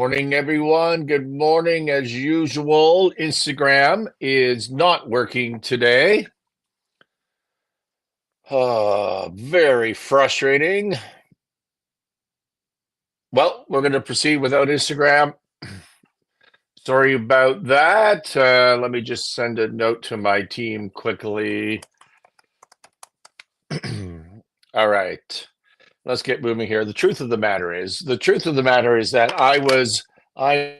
Morning, everyone. Good morning. As usual, Instagram is not working today. Very frustrating. Well, we're going to proceed without Instagram. Sorry about that. Let me just send a note to my team quickly. All right. Let's get moving here. The truth of the matter is that I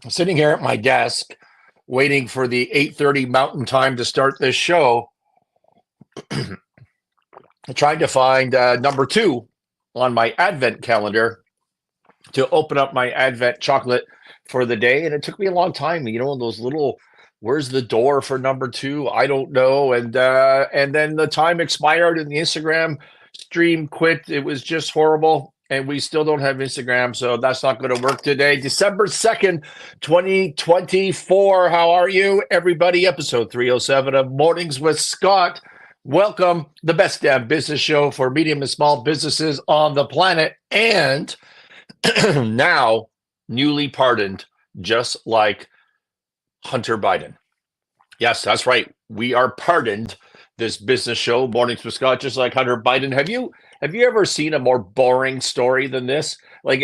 sitting here at my desk waiting for the 8:30 Mountain Time to start this show, trying to find number 2 on my Advent calendar to open up my Advent chocolate for the day. And it took me a long time, those little, where's the door for number 2? I don't know. And then the time expired and the Instagram stream quit. It was just horrible. And we still don't have Instagram, so that's not going to work today. December 2nd, 2024. How are you, everybody? Episode 307 of Mornings with Scott. Welcome, the best damn business show for medium and small businesses on the planet. And now newly pardoned, just like Hunter Biden. Yes, that's right. We are pardoned. This business show, Mornings with Scott, just like Hunter Biden. Have you ever seen a more boring story than this? Like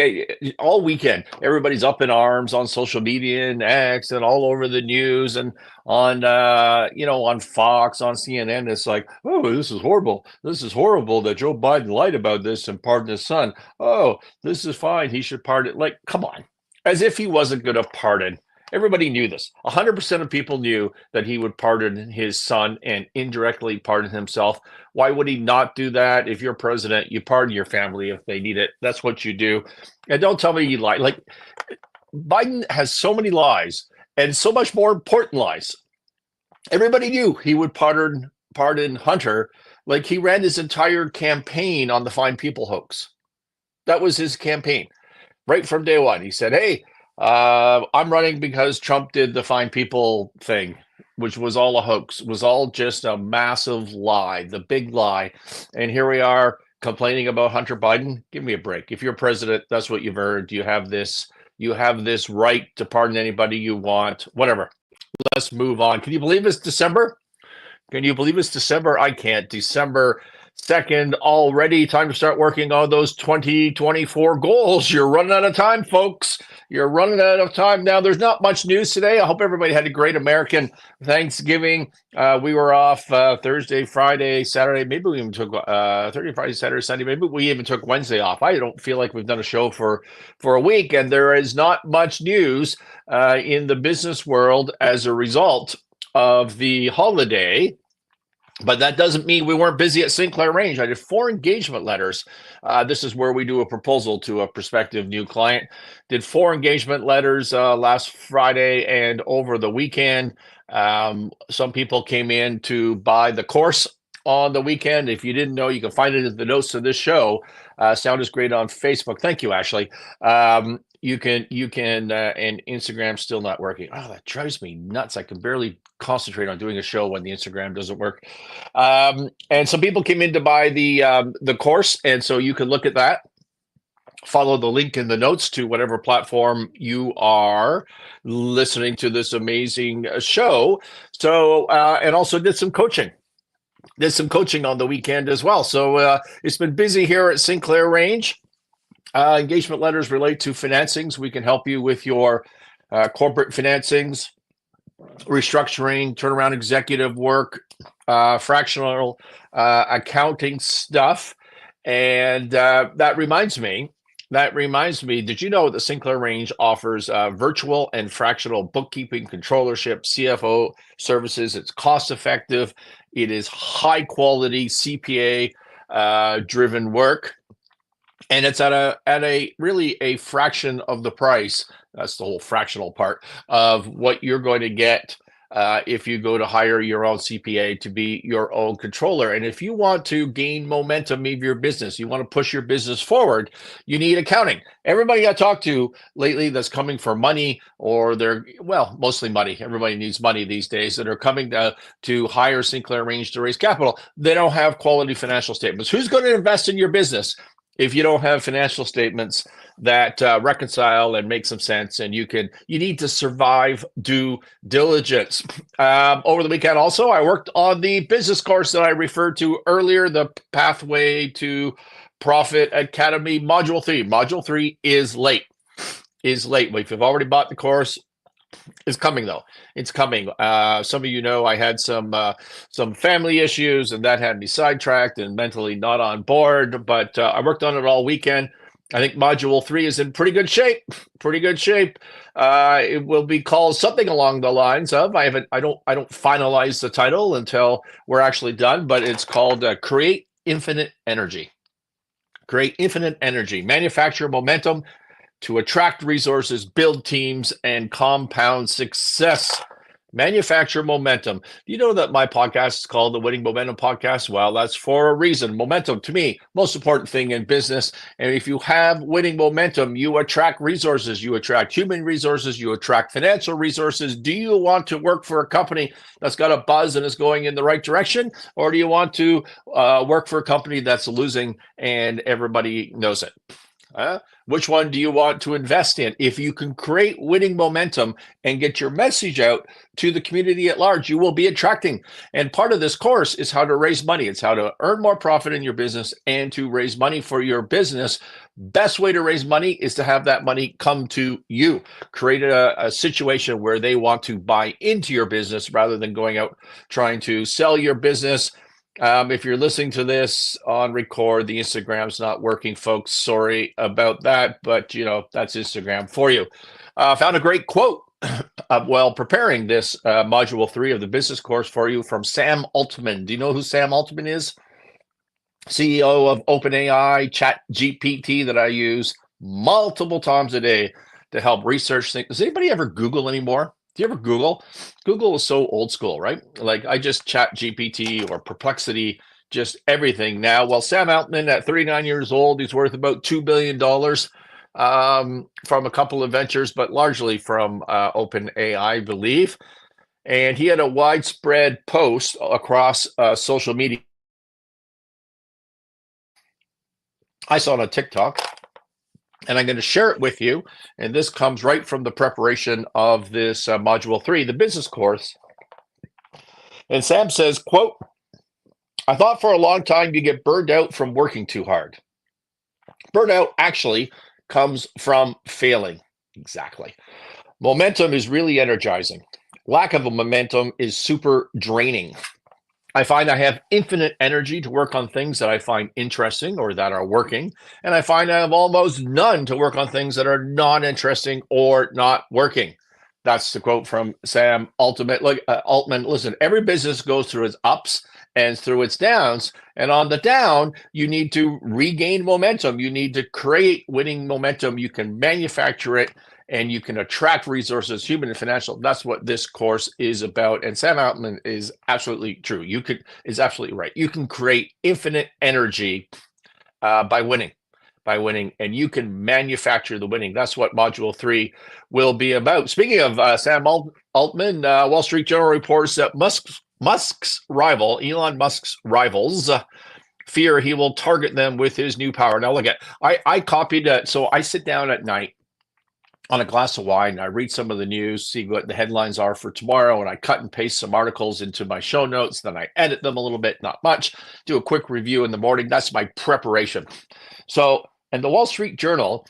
all weekend, everybody's up in arms on social media and X and all over the news and on on Fox, on CNN. It's like, oh, this is horrible. This is horrible that Joe Biden lied about this and pardoned his son. Oh, this is fine. He should pardon. Like, come on, as if he wasn't going to pardon. Everybody knew this. 100% of people knew that he would pardon his son and indirectly pardon himself. Why would he not do that? If you're president, you pardon your family if they need it. That's what you do. And don't tell me you lie. Like, Biden has so many lies and so much more important lies. Everybody knew he would pardon Hunter. Like, he ran his entire campaign on the Fine People hoax. That was his campaign right from day one. He said, hey, I'm running because Trump did the Fine People thing, which was all a hoax, was all just a massive lie, the big lie. And here we are complaining about Hunter Biden. Give me a break. If you're president, that's what you've earned. You have this right to pardon anybody you want, whatever. Let's move on. Can you believe it's December? Can you believe it's December? I can't. December 2nd already. Time to start working on those 2024 goals. You're running out of time, folks. You're running out of time now. There's not much news today. I hope everybody had a great American Thanksgiving. We were off Thursday, Friday, Saturday. Maybe we even took Thursday, Friday, Saturday, Sunday. Maybe we even took Wednesday off. I don't feel like we've done a show for a week, and there is not much news in the business world as a result of the holiday. But that doesn't mean we weren't busy at Sinclair Range. I did 4 engagement letters. This is where we do a proposal to a prospective new client. Did 4 engagement letters last Friday and over the weekend. Some people came in to buy the course on the weekend. If you didn't know, you can find it in the notes of this show. Sound is great on Facebook. Thank you, Ashley. You can, and Instagram's still not working. Oh, that drives me nuts. I can barely concentrate on doing a show when the Instagram doesn't work. And some people came in to buy the course, and so you can look at that. Follow the link in the notes to whatever platform you are listening to this amazing show. So, and also did some coaching. Did some coaching on the weekend as well. So it's been busy here at Sinclair Range. Engagement letters relate to financings. We can help you with your corporate financings, restructuring, turnaround executive work, fractional accounting stuff. And that reminds me, did you know that Sinclair Range offers virtual and fractional bookkeeping, controllership, CFO services? It's cost effective. It is high quality CPA driven work. And it's at a really a fraction of the price. That's the whole fractional part of what you're going to get if you go to hire your own CPA to be your own controller. And if you want to gain momentum of your business, you want to push your business forward, you need accounting. Everybody I talked to lately that's coming for money, or they're, well, mostly money. Everybody needs money these days, that are coming to hire Sinclair Range to raise capital. They don't have quality financial statements. Who's going to invest in your business if you don't have financial statements that reconcile and make some sense, and you need to survive due diligence. Over the weekend also, I worked on the business course that I referred to earlier, the Pathway to Profit Academy Module 3. Module 3 is late. If you've already bought the course, it's coming though. It's coming. Some of you know I had some family issues, and that had me sidetracked and mentally not on board. But I worked on it all weekend. I think Module 3 is in pretty good shape. It will be called something along the lines of, I don't finalize the title until we're actually done, but it's called Create Infinite Energy. Create infinite energy. Manufacture momentum to attract resources, build teams, and compound success. Manufacture momentum. You know that my podcast is called the Winning Momentum Podcast? Well, that's for a reason. Momentum, to me, most important thing in business. And if you have winning momentum, you attract resources. You attract human resources. You attract financial resources. Do you want to work for a company that's got a buzz and is going in the right direction? Or do you want to work for a company that's losing and everybody knows it? Which one do you want to invest in? If you can create winning momentum and get your message out to the community at large, you will be attracting. And part of this course is how to raise money. It's how to earn more profit in your business and to raise money for your business. Best way to raise money is to have that money come to you. Create a situation where they want to buy into your business rather than going out trying to sell your business. If you're listening to this on record, the Instagram's not working, folks. Sorry about that, but that's Instagram for you. Found a great quote while preparing this Module 3 of the business course for you from Sam Altman. Do you know who Sam Altman is? CEO of OpenAI, ChatGPT, that I use multiple times a day to help research things. Does anybody ever Google anymore? Do you ever Google? Google is so old school, right? Like I just chat GPT or Perplexity, just everything now. Well, Sam Altman at 39 years old, he's worth about $2 billion from a couple of ventures, but largely from OpenAI, I believe. And he had a widespread post across social media. I saw it on TikTok. And I'm going to share it with you. And this comes right from the preparation of this Module 3, the business course. And Sam says, quote, "I thought for a long time you get burned out from working too hard. Burnout actually comes from failing." Exactly. Momentum is really energizing. Lack of a momentum is super draining. I find I have infinite energy to work on things that I find interesting or that are working. And I find I have almost none to work on things that are not interesting or not working. That's the quote from Sam Altman. Altman, listen, every business goes through its ups and through its downs. And on the down, you need to regain momentum. You need to create winning momentum. You can manufacture it, and you can attract resources, human and financial. That's what this course is about. And Sam Altman is absolutely true. Is absolutely right. You can create infinite energy by winning, and you can manufacture the winning. That's what Module 3 will be about. Speaking of Sam Altman, Wall Street Journal reports that Musk's rival, Elon Musk's rivals, fear he will target them with his new power. Now look at, I copied it. So I sit down at night on a glass of wine, and I read some of the news, see what the headlines are for tomorrow, and I cut and paste some articles into my show notes. Then I edit them a little bit, not much, do a quick review in the morning. That's my preparation. So, and the Wall Street Journal,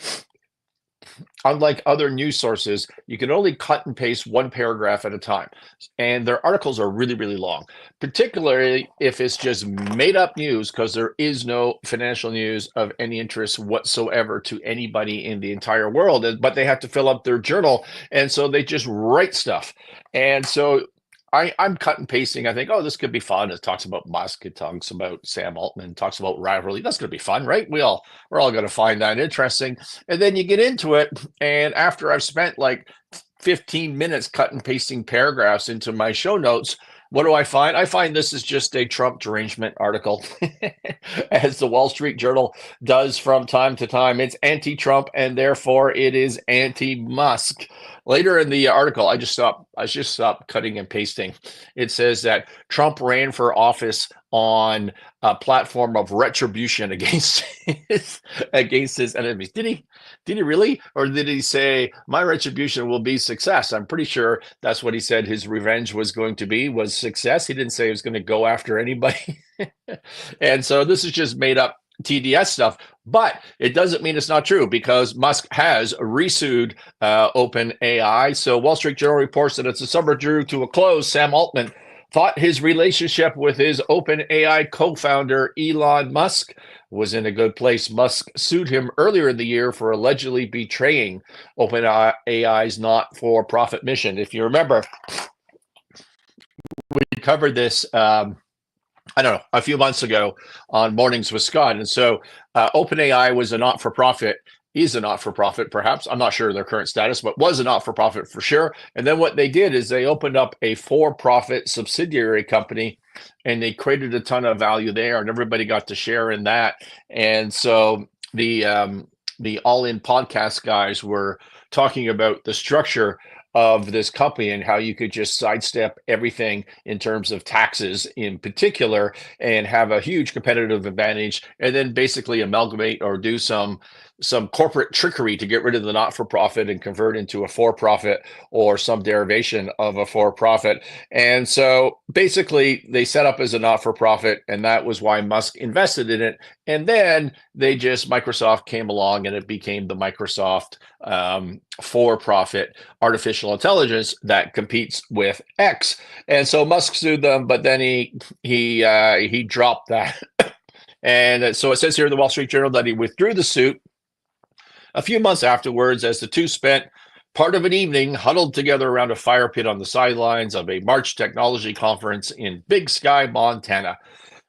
unlike other news sources, you can only cut and paste one paragraph at a time. And their articles are really, really long, particularly if it's just made up news, because there is no financial news of any interest whatsoever to anybody in the entire world. But they have to fill up their journal. And so they just write stuff. And so I'm cut and pasting. I think, oh, this could be fun. It talks about Musk. It talks about Sam Altman. It talks about rivalry. That's going to be fun, right? We're all going to find that interesting. And then you get into it. And after I've spent like 15 minutes cut and pasting paragraphs into my show notes, What do I find? I find this is just a Trump derangement article, as the Wall Street Journal does from time to time. It's anti-Trump, and therefore it is anti-Musk. Later in the article, I just stopped cutting and pasting. It says that Trump ran for office on a platform of retribution against his enemies. Did he? Did he really? Or did he say, my retribution will be success? I'm pretty sure that's what he said his revenge was going to be, was success. He didn't say he was going to go after anybody. And so this is just made up TDS stuff, but it doesn't mean it's not true, because Musk has resued OpenAI. So Wall Street Journal reports that as the summer drew to a close, Sam Altman thought his relationship with his OpenAI co-founder Elon Musk was in a good place. Musk sued him earlier in the year for allegedly betraying OpenAI's not-for-profit mission. If you remember, we covered this, I don't know, a few months ago on Mornings with Scott. And so OpenAI was a not-for-profit, is a not-for-profit, perhaps. I'm not sure their current status, but was a not-for-profit for sure. And then what they did is they opened up a for-profit subsidiary company, and they created a ton of value there, and everybody got to share in that. And so the All In podcast guys were talking about the structure of this company and how you could just sidestep everything in terms of taxes in particular and have a huge competitive advantage, and then basically amalgamate or do some corporate trickery to get rid of the not-for-profit and convert into a for-profit or some derivation of a for-profit. And so basically they set up as a not-for-profit, and that was why Musk invested in it. And then Microsoft came along, and it became the Microsoft for-profit artificial intelligence that competes with X. And so Musk sued them, but then he dropped that. And so it says here in the Wall Street Journal that he withdrew the suit a few months afterwards, as the two spent part of an evening huddled together around a fire pit on the sidelines of a March technology conference in Big Sky, Montana.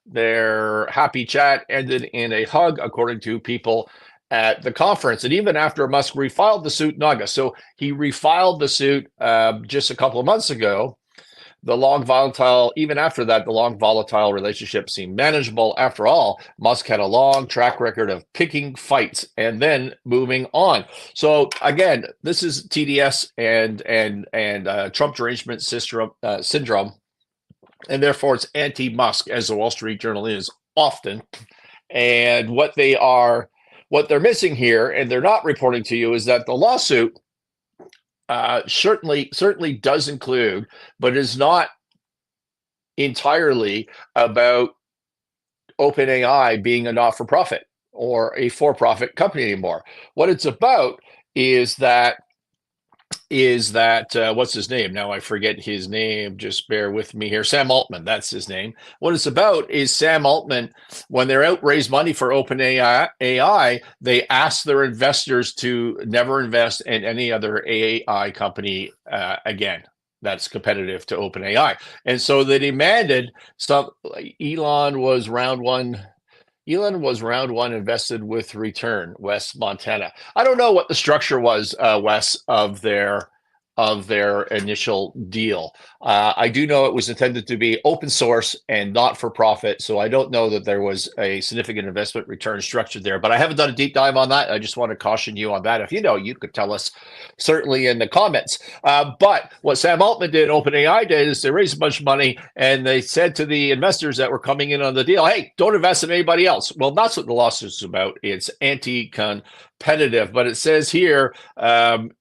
Their happy chat ended in a hug, according to people at the conference. And even after Musk refiled the suit in August, so he refiled the suit just a couple of months ago, even after that, the long volatile relationship seemed manageable. After all, Musk had a long track record of picking fights and then moving on. So again, this is TDS and Trump derangement syndrome, and therefore it's anti-Musk, as the Wall Street Journal is often. And what they're missing here, and they're not reporting to you, is that the lawsuit certainly does include, but is not entirely about OpenAI being a not-for-profit or a for-profit company anymore. What it's about is that what's his name? Now I forget his name. Just bear with me here. Sam Altman, that's his name. What it's about is Sam Altman, when they're out raise money for OpenAI, they ask their investors to never invest in any other AI company again that's competitive to OpenAI. And so they demanded Elon was round one invested with return, Wes, Montana. I don't know what the structure was, Wes, of their initial deal. I do know it was intended to be open source and not for profit. So I don't know that there was a significant investment return structure there, but I haven't done a deep dive on that. I just want to caution you on that. If you know, you could tell us certainly in the comments. But what Sam Altman did, OpenAI did, is they raised a bunch of money and they said to the investors that were coming in on the deal, hey, don't invest in anybody else. Well, that's what the lawsuit is about. It's anti-competitive. But it says here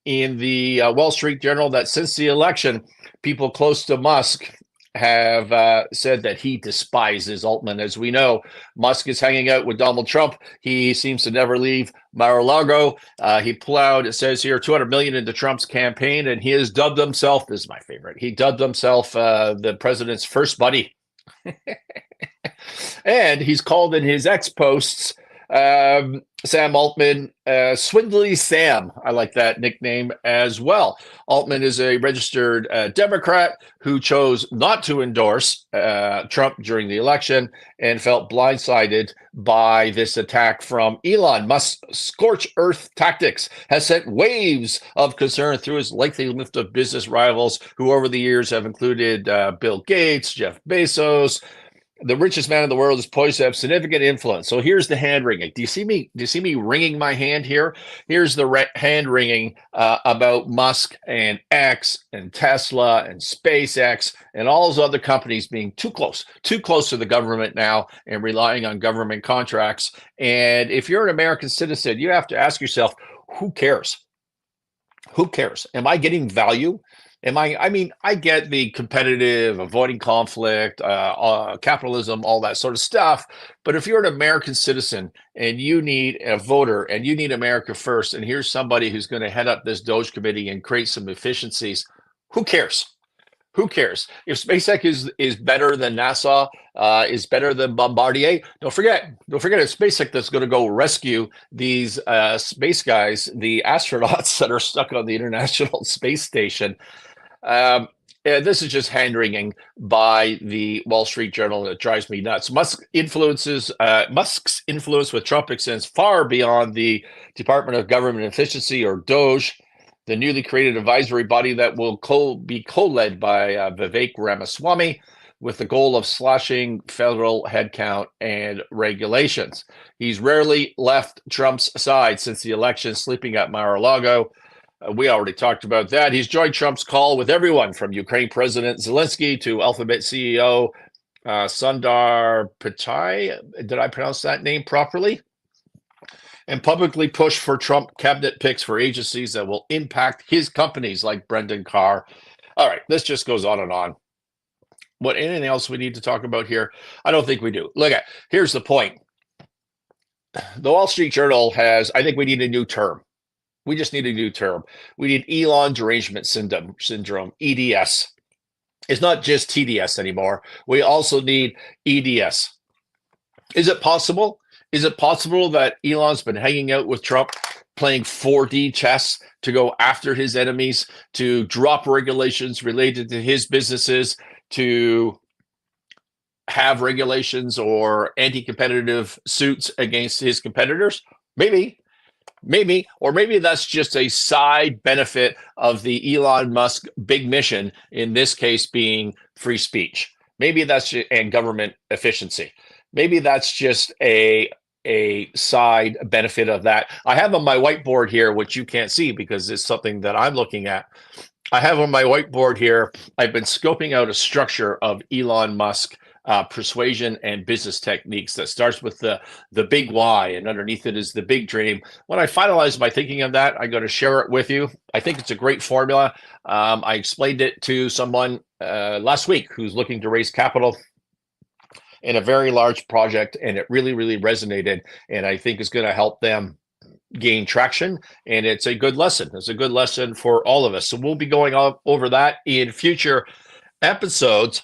in the Wall Street Journal that since the election, people close to Musk have said that he despises Altman. As we know, Musk is hanging out with Donald Trump. He seems to never leave Mar-a-Lago. He plowed, it says here, $200 million into Trump's campaign, and he has dubbed himself, this is my favorite, he dubbed himself the president's first buddy. And he's called in his X posts Sam Altman, Swindly Sam. I like that nickname as well. Altman is a registered Democrat who chose not to endorse Trump during the election and felt blindsided by this attack from Elon. Musk's scorch earth tactics has sent waves of concern through his lengthy list of business rivals, who over the years have included Bill Gates, Jeff Bezos. The richest man in the world is poised to have significant influence. So here's the hand wringing. Do you see me? Do you see me wringing my hand here? Here's the hand wringing about Musk and X and Tesla and SpaceX and all those other companies being too close to the government now and relying on government contracts. And if you're an American citizen, you have to ask yourself, who cares? Who cares? Am I getting value? I mean, I get the competitive, avoiding conflict, capitalism, all that sort of stuff. But if you're an American citizen and you need a voter and you need America first, and here's somebody who's going to head up this Doge committee and create some efficiencies, who cares? Who cares? If SpaceX is better than NASA, is better than Bombardier, don't forget it's SpaceX that's going to go rescue these space guys, the astronauts that are stuck on the International Space Station. And this is just hand wringing by the Wall Street Journal. That drives me nuts. Musk's influence with Trump extends far beyond the Department of Government Efficiency, or Doge, the newly created advisory body that will be co-led by Vivek Ramaswamy, with the goal of slashing federal headcount and regulations. He's rarely left Trump's side since the election, sleeping at Mar-a-Lago. We already talked about that. He's joined Trump's call with everyone from Ukraine President Zelensky to Alphabet CEO Sundar Pichai. Did I pronounce that name properly? And publicly pushed for Trump cabinet picks for agencies that will impact his companies, like Brendan Carr. All right, this just goes on and on. What, anything else we need to talk about here? I don't think we do. Here's the point. The Wall Street Journal has, I think we need a new term. We just need a new term. We need Elon Derangement Syndrome, EDS. It's not just TDS anymore. We also need EDS. Is it possible? Is it possible that Elon's been hanging out with Trump, playing 4D chess to go after his enemies, to drop regulations related to his businesses, to have regulations or anti-competitive suits against his competitors? Maybe, or maybe that's just a side benefit of the Elon Musk big mission, in this case being free speech. Maybe that's and government efficiency. Maybe that's just a side benefit of that. I have on my whiteboard here, which you can't see because it's something that I'm looking at. I have on my whiteboard here, I've been scoping out a structure of Elon Musk persuasion and business techniques that starts with the big why, and underneath it is the big dream. When I finalize my thinking of that, I'm going to share it with you. I think it's a great formula. I explained it to someone last week who's looking to raise capital in a very large project, and it really, really resonated, and I think it's going to help them gain traction, and it's a good lesson. It's a good lesson for all of us. So we'll be going over that in future episodes.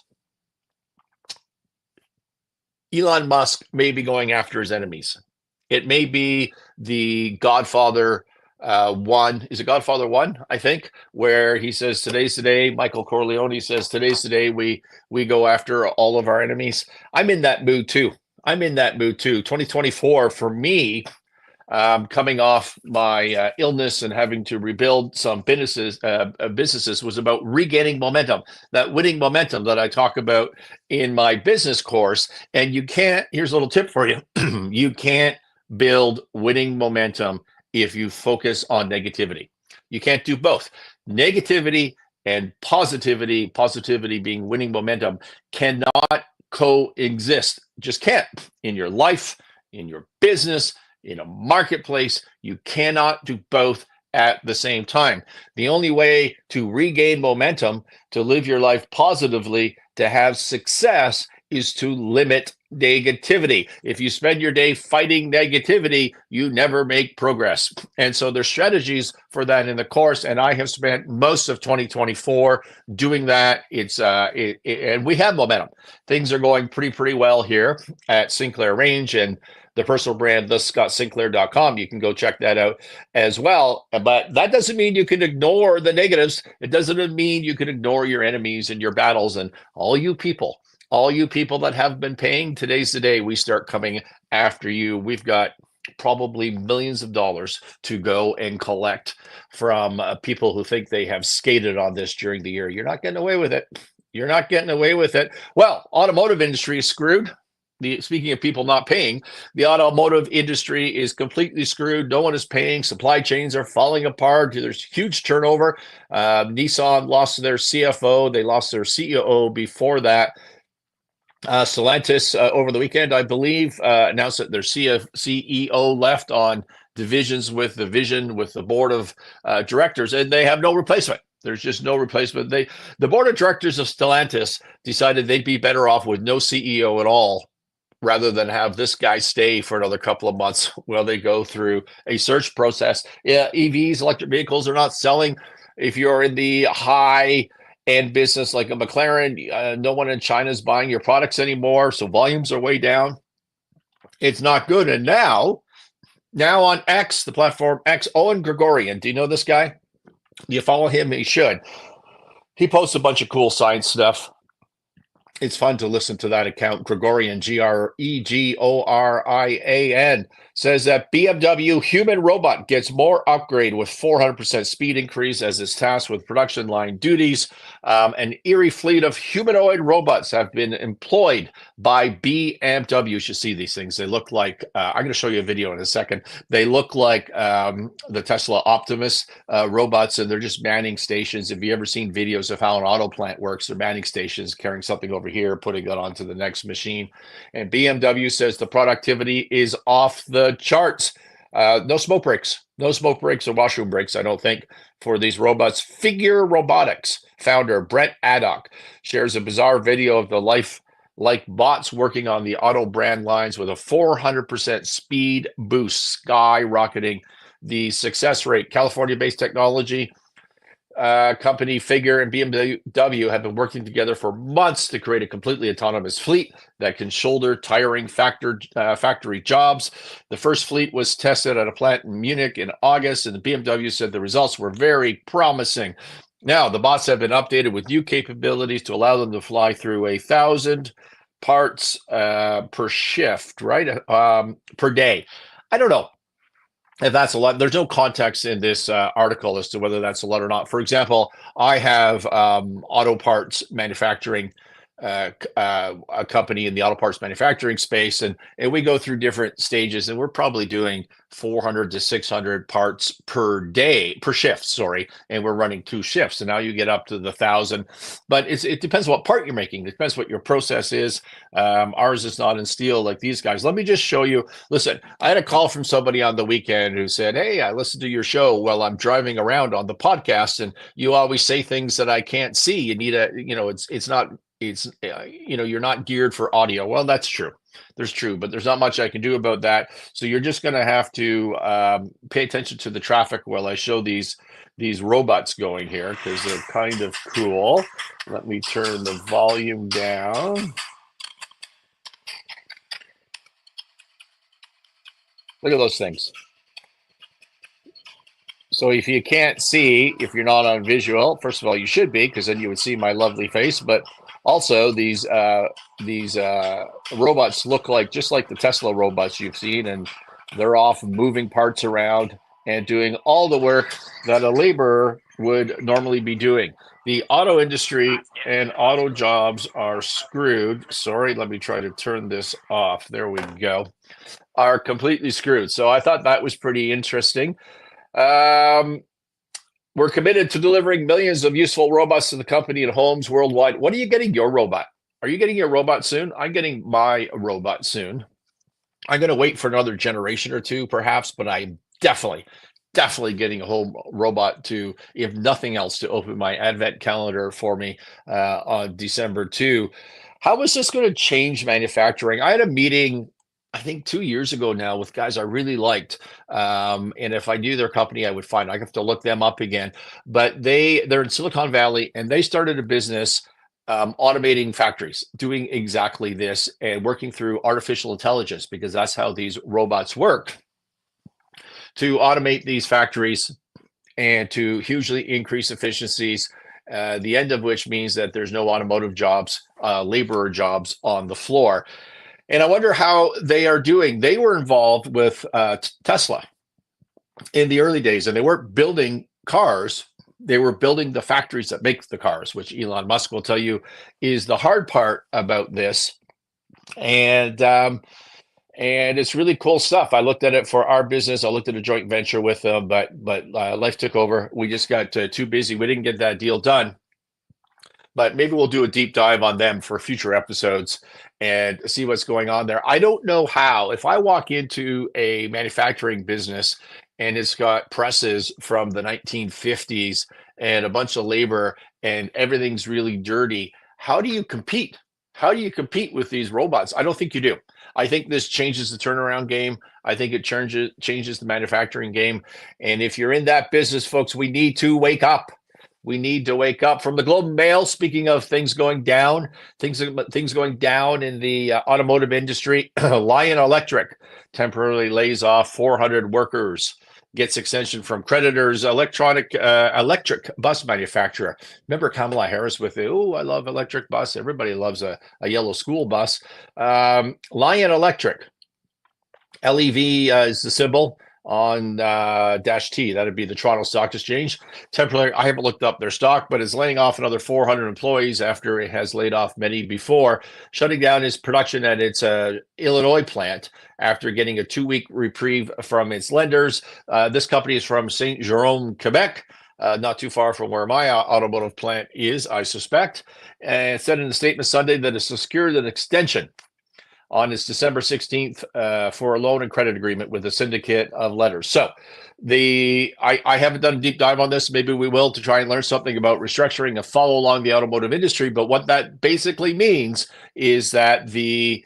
Elon Musk may be going after his enemies. It may be the Godfather 1. Is it Godfather 1, I think, where he says, today's the day. Michael Corleone says, today's the day we go after all of our enemies. I'm in that mood too. 2024 for me, coming off my illness and having to rebuild some businesses was about regaining momentum, that winning momentum that I talk about in my business course. And you can't, here's a little tip for you. You can't build winning momentum if you focus on negativity. You can't do both. Negativity and positivity being winning momentum, cannot coexist. Just can't. In your life, in your business, in a marketplace, you cannot do both at the same time. The only way to regain momentum, to live your life positively, to have success, is to limit negativity. If you spend your day fighting negativity, you never make progress. And so there's strategies for that in the course. And I have spent most of 2024 doing that. And we have momentum. Things are going pretty well here at Sinclair Range, and the personal brand, thescottsinclair.com. You can go check that out as well. But that doesn't mean you can ignore the negatives. It doesn't mean you can ignore your enemies and your battles and all you people that have been paying. Today's the day we start coming after you. We've got probably millions of dollars to go and collect from people who think they have skated on this during the year. You're not getting away with it. You're not getting away with it. Well, automotive industry is screwed. Speaking of people not paying, the automotive industry is completely screwed. No one is paying. Supply chains are falling apart. There's huge turnover. Nissan lost their CFO. They lost their CEO before that. Stellantis over the weekend, I believe, announced that their CEO left on divisions with the vision with the board of directors, and they have no replacement. There's just no replacement. The board of directors of Stellantis decided they'd be better off with no CEO at all, rather than have this guy stay for another couple of months while they go through a search process. Yeah, EVs, electric vehicles, are not selling. If you're in the high-end business like a McLaren, no one in China is buying your products anymore, so volumes are way down. It's not good. And now on X, the platform X, Owen Gregorian, do you know this guy? Do you follow him? He should. He posts a bunch of cool science stuff. It's fun to listen to that account. Gregorian, Gregorian, says that BMW human robot gets more upgrade with 400% speed increase as it's tasked with production line duties. An eerie fleet of humanoid robots have been employed by BMW. You should see these things. They look like, I'm going to show you a video in a second. They look like the Tesla Optimus robots, and they're just manning stations. If you ever seen videos of how an auto plant works, they're manning stations, carrying something over here, putting it onto the next machine. And BMW says the productivity is off the charts. No smoke breaks or washroom breaks, I don't think, for these robots. Figure Robotics founder Brett Addock shares a bizarre video of the life-like bots working on the auto brand lines with a 400% speed boost, skyrocketing the success rate. California-based technology company Figure and BMW have been working together for months to create a completely autonomous fleet that can shoulder tiring factory jobs. The first fleet was tested at a plant in Munich in August, and the BMW said the results were very promising. Now, the bots have been updated with new capabilities to allow them to fly through 1,000 parts per shift, right? Per day. I don't know if that's a lot. There's no context in this article as to whether that's a lot or not. For example, I have auto parts manufacturing, a company in the auto parts manufacturing space, and we go through different stages, and we're probably doing 400 to 600 parts per shift, and we're running 2 shifts, and now you get up to the 1,000. But it depends what part you're making. It depends what your process is. Ours is not in steel like these guys. Let me just show you. Listen, I had a call from somebody on the weekend who said, hey, I listened to your show while I'm driving around on the podcast, and you always say things that I can't see. You need you're not geared for audio. Well, that's true. But there's not much I can do about that. So you're just going to have to pay attention to the traffic while I show these robots going here, because they're kind of cool. Let me turn the volume down. Look at those things. So if you can't see, if you're not on visual, first of all, you should be, because then you would see my lovely face. But also, these robots look just like the Tesla robots you've seen, and they're off moving parts around and doing all the work that a laborer would normally be doing. The auto industry and auto jobs are screwed. Sorry, let me try to turn this off. There we go. Are completely screwed. So I thought that was pretty interesting. We're committed to delivering millions of useful robots to the company and homes worldwide. When are you getting your robot? Are you getting your robot soon? I'm getting my robot soon. I'm going to wait for another generation or two, perhaps, but I'm definitely getting a home robot to, if nothing else, to open my advent calendar for me on December 2. How is this going to change manufacturing? I had a meeting, I think 2 years ago now, with guys I really liked. And if I knew their company, I would find. I have to look them up again. But they're in Silicon Valley, and they started a business automating factories, doing exactly this, and working through artificial intelligence, because that's how these robots work, to automate these factories and to hugely increase efficiencies, the end of which means that there's no automotive jobs, laborer jobs on the floor. And I wonder how they are doing. They were involved with Tesla in the early days, and they weren't building cars. They were building the factories that make the cars, which Elon Musk will tell you is the hard part about this. And it's really cool stuff. I looked at it for our business. I looked at a joint venture with them, but life took over. We just got too busy. We didn't get that deal done. But maybe we'll do a deep dive on them for future episodes and see what's going on there. I don't know how. If I walk into a manufacturing business and it's got presses from the 1950s and a bunch of labor and everyth's really dirty, how do you compete? How do you compete with these robots? I don't think you do. I think this changes the turnaround game. I think it changes the manufacturing game. And if you're in that business, folks, we need to wake up. We need to wake up. From the Globe and Mail, speaking of things going down, things going down in the automotive industry, Lion Electric temporarily lays off 400 workers, gets extension from creditors, electric bus manufacturer. Remember Kamala Harris with the, oh, I love electric bus. Everybody loves a yellow school bus. Lion Electric, LEV is the symbol on -T. That'd be the Toronto Stock Exchange. Temporarily, I haven't looked up their stock, but it's laying off another 400 employees after it has laid off many before, shutting down its production at its Illinois plant after getting a 2-week reprieve from its lenders. This company is from Saint Jerome, Quebec, not too far from where my automotive plant is, I suspect, and said in a statement Sunday that it secured an extension on its December 16th for a loan and credit agreement with a syndicate of letters. So I haven't done a deep dive on this. Maybe we will, to try and learn something about restructuring and follow along the automotive industry. But what that basically means is that the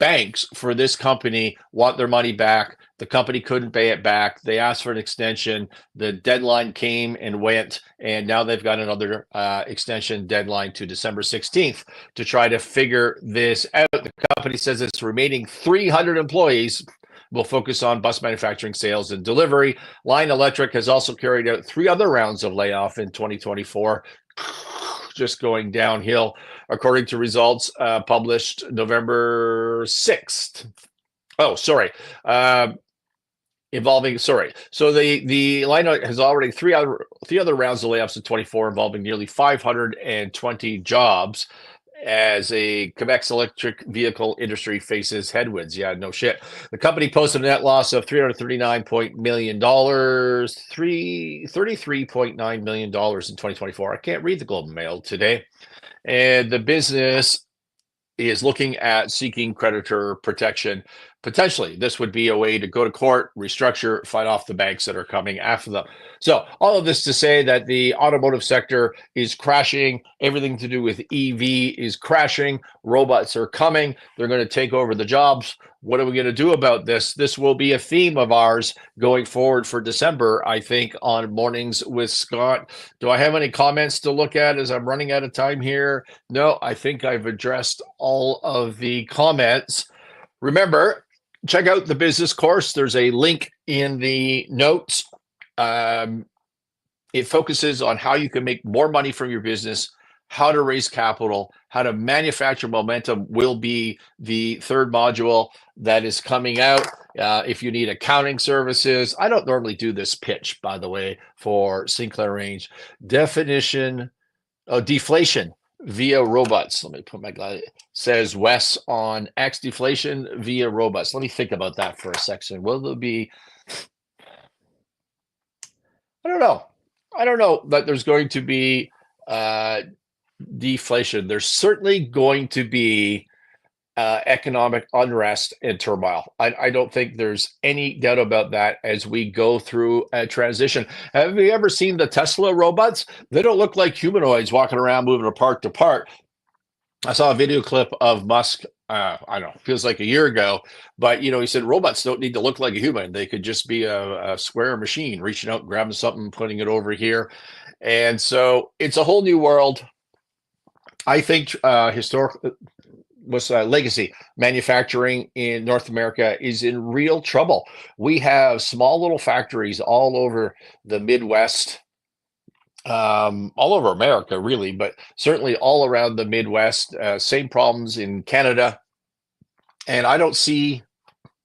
banks for this company want their money back. The company couldn't pay it back. They asked for an extension. The deadline came and went, and now they've got another extension deadline to December 16th to try to figure this out. The company says its remaining 300 employees will focus on bus manufacturing, sales, and delivery. Lion Electric has also carried out 3 other rounds of layoff in 2024, just going downhill, according to results published November 6th. Oh, sorry. So the Lion has already three other rounds of layoffs in 24, involving nearly 520 jobs, as a Quebec's electric vehicle industry faces headwinds. Yeah, no shit. The company posted a net loss of $33.9 million in 2024. I can't read the Globe and Mail today. And the business is looking at seeking creditor protection. Potentially, this would be a way to go to court, restructure, fight off the banks that are coming after them. So all of this to say that the automotive sector is crashing. Everything to do with EV is crashing. Robots are coming. They're going to take over the jobs. What are we going to do about this? This will be a theme of ours going forward for December, I think, on Mornings with Scott. Do I have any comments to look at as I'm running out of time here? No, I think I've addressed all of the comments. Remember, check out the business course. There's a link in the notes. It focuses on how you can make more money from your business, how to raise capital, how to manufacture momentum will be the third module that is coming out. If you need accounting services, I don't normally do this pitch, by the way, for Sinclair Range. Deflation via robots. Let me put my guy, says Wes on X, deflation via robots. Let me think about that for a second. Will there be, I don't know that there's going to be deflation. There's certainly going to be economic unrest and turmoil. I don't think there's any doubt about that as we go through a transition. Have you ever seen the Tesla robots? They don't look like humanoids walking around moving apart to part. I saw a video clip of Musk. I don't know, feels like a year ago, but he said robots don't need to look like a human. They could just be a square machine reaching out, grabbing something, putting it over here. And so it's a whole new world. I think historic was legacy manufacturing in North America is in real trouble. We have small little factories all over the Midwest, all over America, really, but certainly all around the Midwest. Same problems in Canada, and I don't see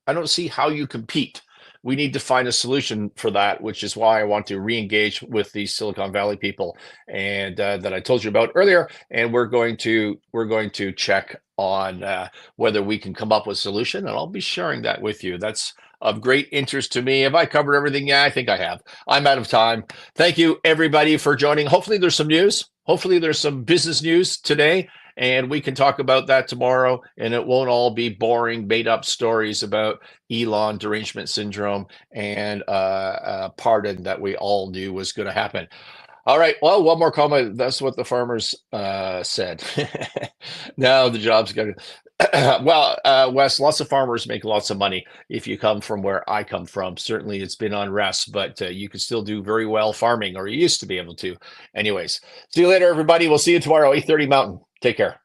how you compete. We need to find a solution for that, which is why I want to re-engage with the Silicon Valley people and that I told you about earlier. And we're going to check on whether we can come up with a solution, and I'll be sharing that with you. That's of great interest to me. Have I covered everything? Yeah, I think I have. I'm out of time. Thank you, everybody, for joining. Hopefully, there's some news. Hopefully, there's some business news today, and we can talk about that tomorrow, and it won't all be boring, made-up stories about Elon derangement syndrome and pardon that we all knew was going to happen. All right. Well, one more comment. That's what the farmers said. Now the job's going to. Well, Wes, lots of farmers make lots of money. If you come from where I come from, certainly it's been unrest, but you can still do very well farming, or you used to be able to. Anyways, see you later, everybody. We'll see you tomorrow, 8:30 Mountain. Take care.